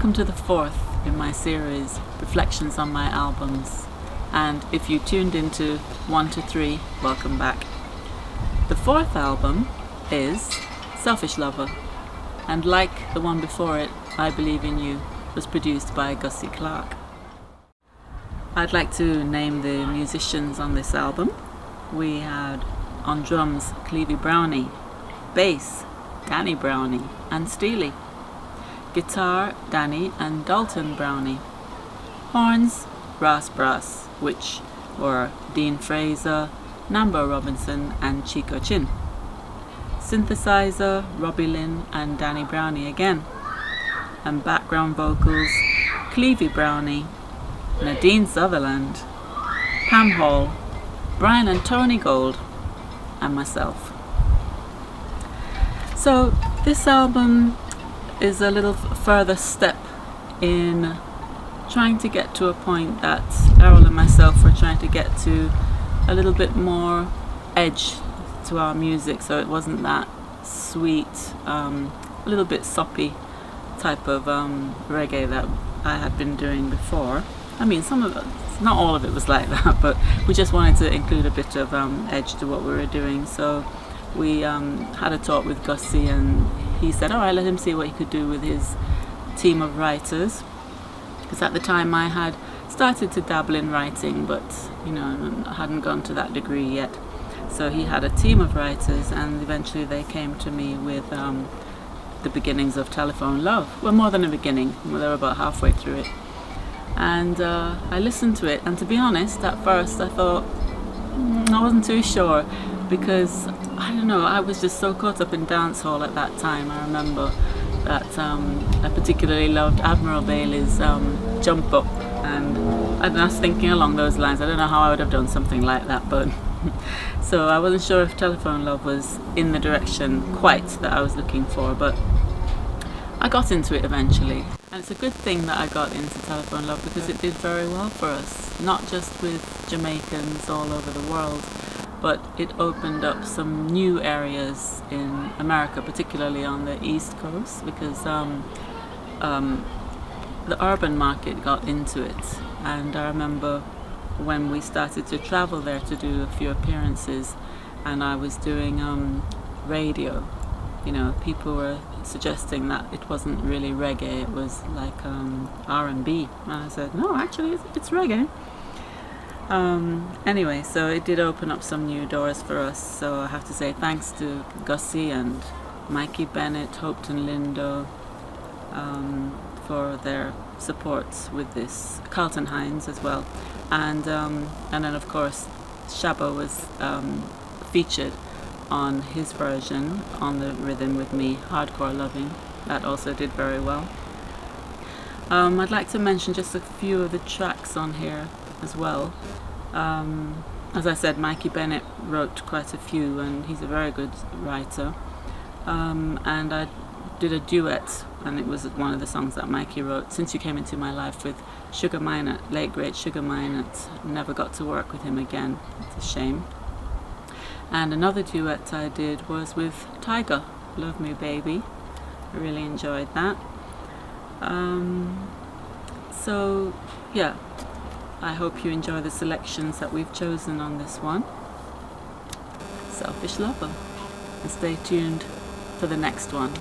welcome to the fourth in my series, Reflections on My Albums. And if you tuned into 1 to 3, welcome back. The fourth album is Selfish Lover, and like the one before it, I Believe in You, was produced by Gussie Clarke. I'd like to name the musicians on this album. We had on drums Clevie Brownie, bass Danny Brownie and Steely, guitar Danny and Dalton Brownie, horns Ras Brass, which were Dean Fraser, Nambo Robinson and Chico Chin, synthesizer Robbie Lynn and Danny Brownie again, and background vocals Clevie Brownie, Nadine Sutherland, Pam Hall, Brian and Tony Gold, and myself. So this album is a little further step in trying to get to a point that Errol and myself were trying to get to, a little bit more edge to our music, so it wasn't that sweet, a little bit soppy type of reggae that I had been doing before. I mean, some of it, not all of it was like that, but we just wanted to include a bit of edge to what we were doing. So we had a talk with Gussie, and he said, all right, let him see what he could do with his team of writers. Because at the time I had started to dabble in writing, but hadn't gone to that degree yet. So he had a team of writers, and eventually they came to me with the beginnings of Telephone Love. Well, more than a beginning, they were about halfway through it. And I listened to it, and to be honest, at first I thought I wasn't too sure, because I don't know, I was just so caught up in dancehall at that time. I remember that I particularly loved Admiral Bailey's Jump Up, and I was thinking along those lines. I don't know how I would have done something like that, but so I wasn't sure if Telephone Love was in the direction quite that I was looking for, but I got into it eventually. And it's a good thing that I got into Telephone Love, because it did very well for us, not just with Jamaicans all over the world, but it opened up some new areas in America, particularly on the East Coast, because the urban market got into it. And I remember when we started to travel there to do a few appearances, and I was doing radio, people were suggesting that it wasn't really reggae, it was like R&B, and I said, no, actually it's reggae. Anyway, so it did open up some new doors for us. So I have to say thanks to Gussie and Mikey Bennett, Hopeton Lindo, for their support with this. Carlton Hines as well, and then of course Shabba was featured on his version on the Rhythm With Me, Hardcore Loving. That also did very well. I'd like to mention just a few of the tracks on here as well. As I said, Mikey Bennett wrote quite a few, and he's a very good writer. And I did a duet, and it was one of the songs that Mikey wrote, Since You Came Into My Life, with Sugar Minott, late great Sugar Minott. Never got to work with him again. It's a shame. And another duet I did was with Tyga, Love Me Baby. I really enjoyed that. So yeah, I hope you enjoy the selections that we've chosen on this one, Selfish Lover, and stay tuned for the next one.